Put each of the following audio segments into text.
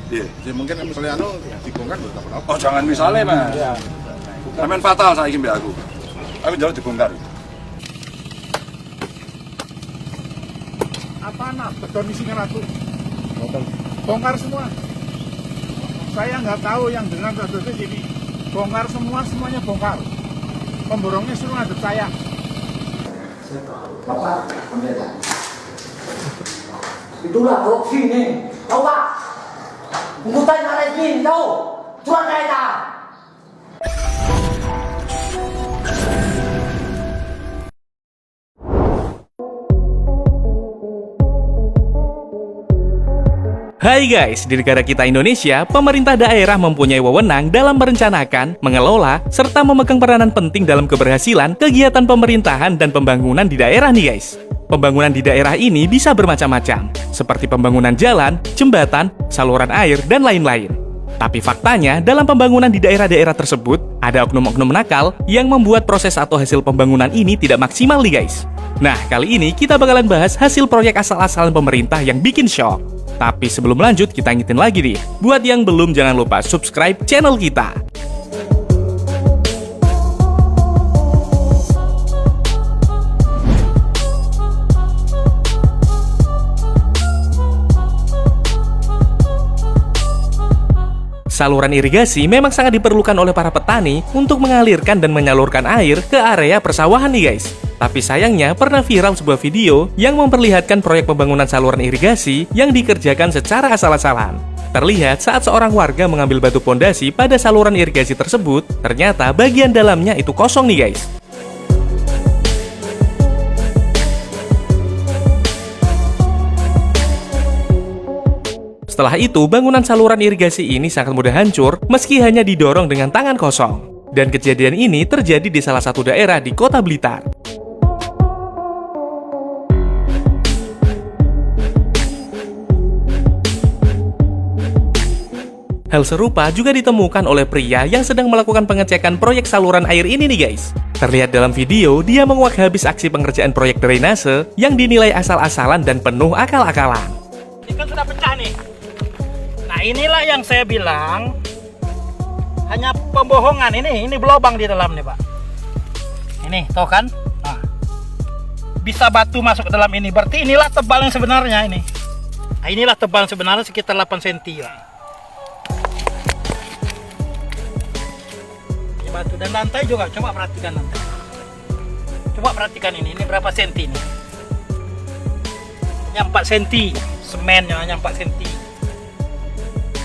Iya, jadi mungkin misalnya dibongkar lho tak apa. Oh jangan misalnya mas. Iya. Sampean fatal saya ingin aku. Aku jauh dibongkar. Apa nak beton isinya ratu? Bongkar semua. Saya nggak tahu yang dengan terdetik ini. Bongkar semua, semuanya bongkar. Pemborongnya suruh ngadep saya. Bapak, itulah korupsi nih, tahu pak? Pungutan rezim tahu, curang kaya. Hai guys, di negara kita Indonesia, pemerintah daerah mempunyai wewenang dalam merencanakan, mengelola, serta memegang peranan penting dalam keberhasilan kegiatan pemerintahan dan pembangunan di daerah nih guys. Pembangunan di daerah ini bisa bermacam-macam, seperti pembangunan jalan, jembatan, saluran air, dan lain-lain. Tapi faktanya, dalam pembangunan di daerah-daerah tersebut, ada oknum-oknum nakal yang membuat proses atau hasil pembangunan ini tidak maksimal nih guys. Nah, kali ini kita bakalan bahas hasil proyek asal-asalan pemerintah yang bikin shock. Tapi sebelum lanjut, kita ingetin lagi nih. Buat yang belum, jangan lupa subscribe channel kita. Saluran irigasi memang sangat diperlukan oleh para petani untuk mengalirkan dan menyalurkan air ke area persawahan nih guys. Tapi sayangnya pernah viral sebuah video yang memperlihatkan proyek pembangunan saluran irigasi yang dikerjakan secara asal-asalan. Terlihat saat seorang warga mengambil batu pondasi pada saluran irigasi tersebut, ternyata bagian dalamnya itu kosong nih guys. Setelah itu, bangunan saluran irigasi ini sangat mudah hancur meski hanya didorong dengan tangan kosong. Dan kejadian ini terjadi di salah satu daerah di Kota Blitar. Hal serupa juga ditemukan oleh pria yang sedang melakukan pengecekan proyek saluran air ini nih guys. Terlihat dalam video, dia menguak habis aksi pengerjaan proyek drainase yang dinilai asal-asalan dan penuh akal-akalan. Ini kan sudah pecah nih. Nah inilah yang saya bilang hanya pembohongan. Ini berlubang di dalam nih pak. Ini tahu kan? Nah, bisa batu masuk ke dalam ini. Berarti inilah tebal yang sebenarnya ini. Nah, inilah tebal sebenarnya sekitar 8 cm lah. Ini batu dan lantai juga. Coba perhatikan lantai. Coba perhatikan ini berapa senti ini? Hanya 4 cm. Semennya hanya 4 cm.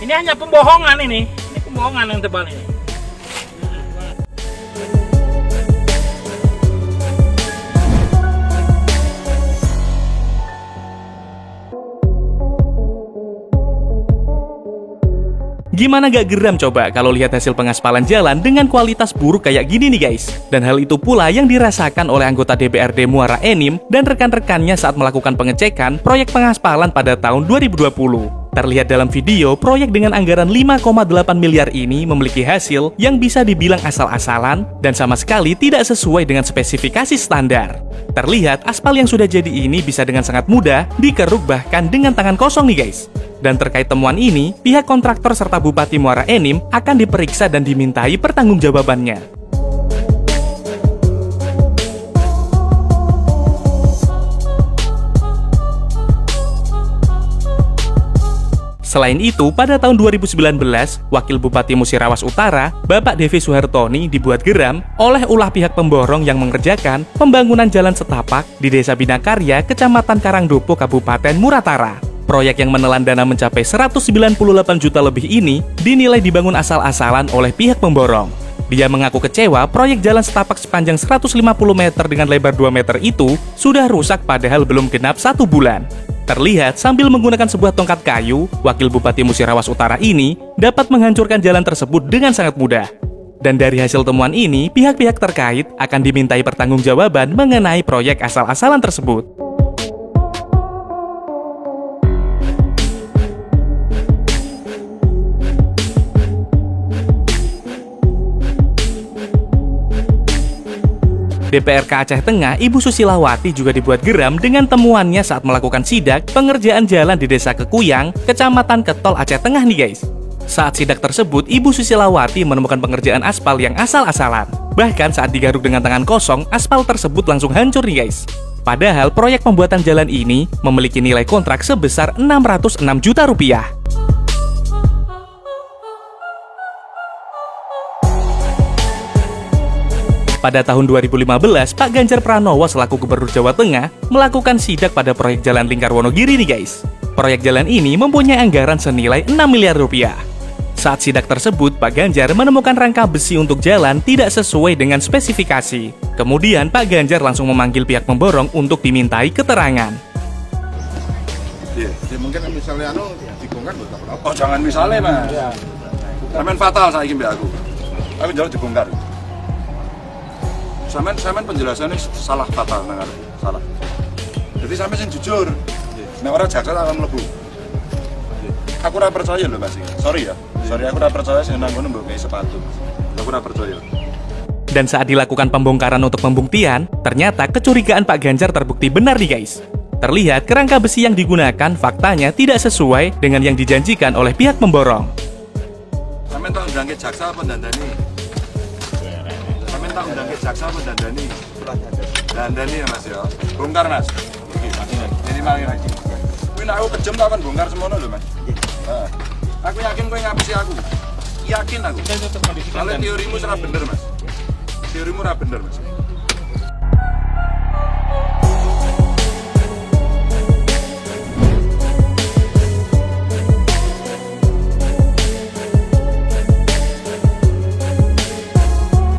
Ini hanya pembohongan ini pembohongan yang tebal ini. Gimana gak geram coba kalau lihat hasil pengaspalan jalan dengan kualitas buruk kayak gini nih guys? Dan hal itu pula yang dirasakan oleh anggota DPRD Muara Enim dan rekan-rekannya saat melakukan pengecekan proyek pengaspalan pada tahun 2020. Terlihat dalam video, proyek dengan anggaran 5,8 miliar ini memiliki hasil yang bisa dibilang asal-asalan dan sama sekali tidak sesuai dengan spesifikasi standar. Terlihat aspal yang sudah jadi ini bisa dengan sangat mudah dikeruk bahkan dengan tangan kosong nih guys. Dan terkait temuan ini, pihak kontraktor serta Bupati Muara Enim akan diperiksa dan dimintai pertanggungjawabannya. Selain itu, pada tahun 2019, Wakil Bupati Musirawas Utara, Bapak Devi Suhartoni dibuat geram oleh ulah pihak pemborong yang mengerjakan pembangunan jalan setapak di Desa Binakarya, Kecamatan Karangdopo, Kabupaten Muratara. Proyek yang menelan dana mencapai 198 juta lebih ini dinilai dibangun asal-asalan oleh pihak pemborong. Dia mengaku kecewa proyek jalan setapak sepanjang 150 meter dengan lebar 2 meter itu sudah rusak padahal belum genap 1 bulan. Terlihat sambil menggunakan sebuah tongkat kayu, Wakil Bupati Musirawas Utara ini dapat menghancurkan jalan tersebut dengan sangat mudah. Dan dari hasil temuan ini, pihak-pihak terkait akan dimintai pertanggungjawaban mengenai proyek asal-asalan tersebut. DPRK Aceh Tengah, Ibu Susilawati juga dibuat geram dengan temuannya saat melakukan sidak pengerjaan jalan di Desa Kekuyang, Kecamatan Ketol, Aceh Tengah nih guys. Saat sidak tersebut, Ibu Susilawati menemukan pengerjaan aspal yang asal-asalan. Bahkan saat digaruk dengan tangan kosong, aspal tersebut langsung hancur nih guys. Padahal proyek pembuatan jalan ini memiliki nilai kontrak sebesar 606 juta rupiah. Pada tahun 2015, Pak Ganjar Pranowo selaku Gubernur Jawa Tengah melakukan sidak pada proyek Jalan Lingkar Wonogiri nih guys. Proyek jalan ini mempunyai anggaran senilai 6 miliar rupiah. Saat sidak tersebut, Pak Ganjar menemukan rangka besi untuk jalan tidak sesuai dengan spesifikasi. Kemudian Pak Ganjar langsung memanggil pihak pemborong untuk dimintai keterangan. Iya. Ya, mungkin misalnya dibongkar buat apa? Oh jangan misalnya mas. Sampean fatal saya mbak aku. Aku jalur dibongkar. Sampean penjelasannya salah fatal dengar. Salah. Jadi sampean yang jujur. Nek ora jaksa akan mlebu. Aku ora percaya lho Mas. Sorry ya. Sorry aku ora percaya sing nang ngono mbok sepatu. Aku ora percaya. Dan saat dilakukan pembongkaran untuk pembuktian, ternyata kecurigaan Pak Ganjar terbukti benar nih guys. Terlihat kerangka besi yang digunakan faktanya tidak sesuai dengan yang dijanjikan oleh pihak pemborong. Sampeyan tak undang ke jaksa apa dandani? Sampeyan tak undang ke jaksa apa dandani? Dandani ya Mas ya. Bongkar Mas. Oke, Mas. Ini mari lagi. Kuwi nek aku kejem tak akan bongkar semono lho Mas. Heeh. Aku yakin kowe ngapisi aku. Yakin aku. Kalau teorimu ora bener Mas. Teorimu ora bener Mas.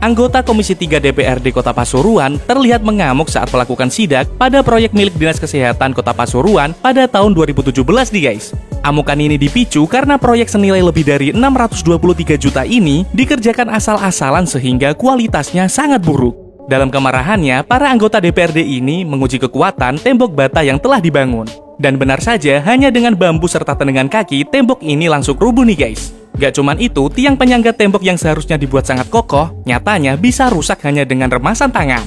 Anggota Komisi 3 DPRD Kota Pasuruan terlihat mengamuk saat melakukan sidak pada proyek milik Dinas Kesehatan Kota Pasuruan pada tahun 2017 nih guys. Amukan ini dipicu karena proyek senilai lebih dari 623 juta ini dikerjakan asal-asalan sehingga kualitasnya sangat buruk. Dalam kemarahannya, para anggota DPRD ini menguji kekuatan tembok bata yang telah dibangun. Dan benar saja, hanya dengan bambu serta tendangan kaki, tembok ini langsung rubuh nih guys. Gak cuman itu, tiang penyangga tembok yang seharusnya dibuat sangat kokoh, nyatanya bisa rusak hanya dengan remasan tangan.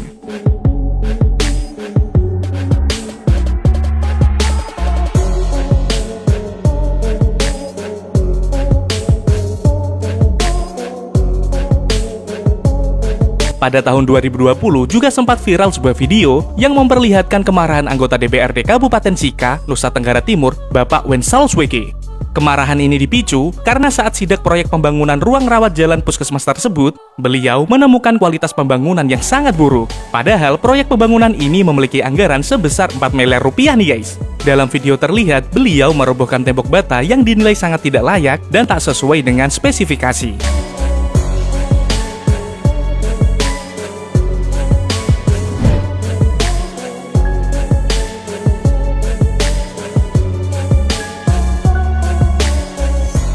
Pada tahun 2020 juga sempat viral sebuah video yang memperlihatkan kemarahan anggota DPRD Kabupaten Sika, Nusa Tenggara Timur, Bapak Wensal Sweke. Kemarahan ini dipicu karena saat sidak proyek pembangunan ruang rawat jalan puskesmas tersebut, beliau menemukan kualitas pembangunan yang sangat buruk. Padahal proyek pembangunan ini memiliki anggaran sebesar 4 miliar rupiah nih guys. Dalam video terlihat beliau merobohkan tembok bata yang dinilai sangat tidak layak dan tak sesuai dengan spesifikasi.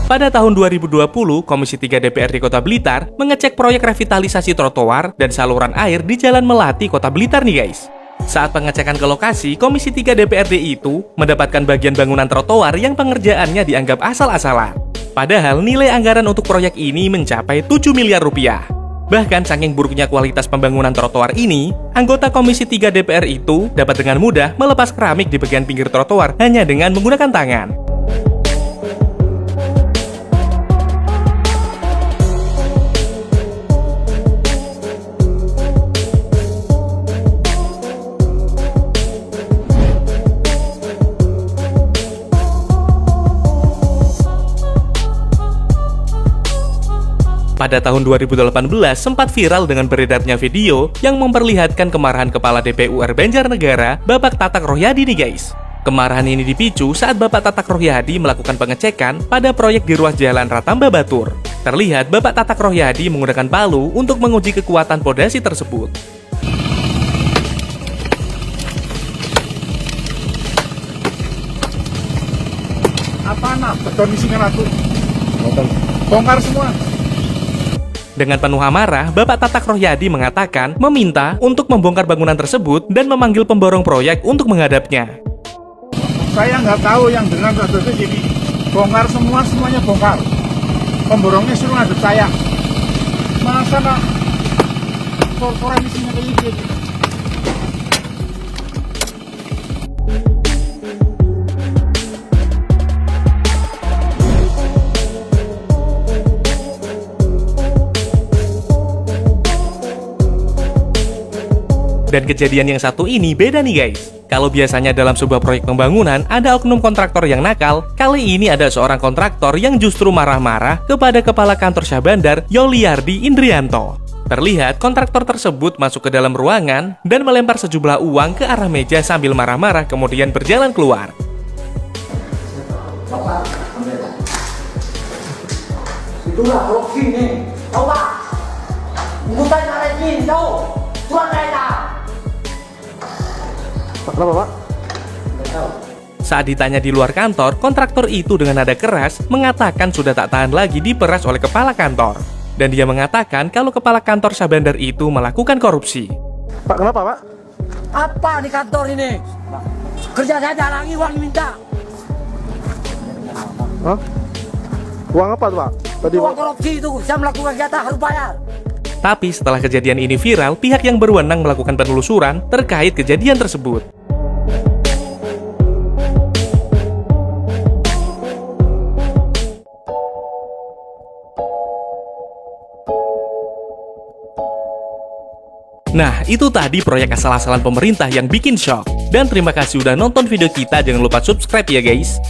Pada tahun 2020, Komisi 3 DPRD Kota Blitar mengecek proyek revitalisasi trotoar dan saluran air di Jalan Melati, Kota Blitar nih guys. Saat pengecekan ke lokasi, Komisi 3 DPRD itu mendapatkan bagian bangunan trotoar yang pengerjaannya dianggap asal-asalan. Padahal nilai anggaran untuk proyek ini mencapai 7 miliar rupiah. Bahkan saking buruknya kualitas pembangunan trotoar ini, anggota Komisi 3 DPR itu dapat dengan mudah melepas keramik di bagian pinggir trotoar hanya dengan menggunakan tangan. Pada tahun 2018 sempat viral dengan beredarnya video yang memperlihatkan kemarahan Kepala DPUR Banjarnegara, Bapak Tatak Rohyadi nih guys. Kemarahan ini dipicu saat Bapak Tatak Rohyadi melakukan pengecekan pada proyek di ruas jalan Ratamba Batur. Terlihat Bapak Tatak Rohyadi menggunakan palu untuk menguji kekuatan pondasi tersebut. Apa beton isinya ratu? Bongkar semua. Dengan penuh amarah, Bapak Tatak Rohyadi mengatakan meminta untuk membongkar bangunan tersebut dan memanggil pemborong proyek untuk menghadapnya. Saya nggak tahu yang dengan ratu jadi bongkar semuanya bongkar. Pemborongnya suruh ngadep saya. Masa nak koran isinya kayak gitu. Dan kejadian yang satu ini beda nih guys. Kalau biasanya dalam sebuah proyek pembangunan ada oknum kontraktor yang nakal, kali ini ada seorang kontraktor yang justru marah-marah kepada Kepala Kantor Syah Bandar Yoliardi Indrianto. Terlihat kontraktor tersebut masuk ke dalam ruangan dan melempar sejumlah uang ke arah meja sambil marah-marah kemudian berjalan keluar. Itulah korupsi nih, tahu pak? Bukan ada izin, tahu? Tuan saya. Kenapa, Pak? Saat ditanya di luar kantor, kontraktor itu dengan nada keras mengatakan sudah tak tahan lagi diperas oleh kepala kantor. Dan dia mengatakan kalau kepala kantor Syah Bandar itu melakukan korupsi. Pak, kenapa, Pak? Apa di kantor ini? Kerja saya jalangi uang diminta. Hah? Uang apa tuh, Pak? Tadi, Uang Pak. korupsi itu, saya melakukan kegiatan harus bayar. Tapi setelah kejadian ini viral, pihak yang berwenang melakukan penelusuran terkait kejadian tersebut. Nah, itu tadi proyek asal-asalan pemerintah yang bikin shock. Dan terima kasih udah nonton video kita, jangan lupa subscribe ya guys.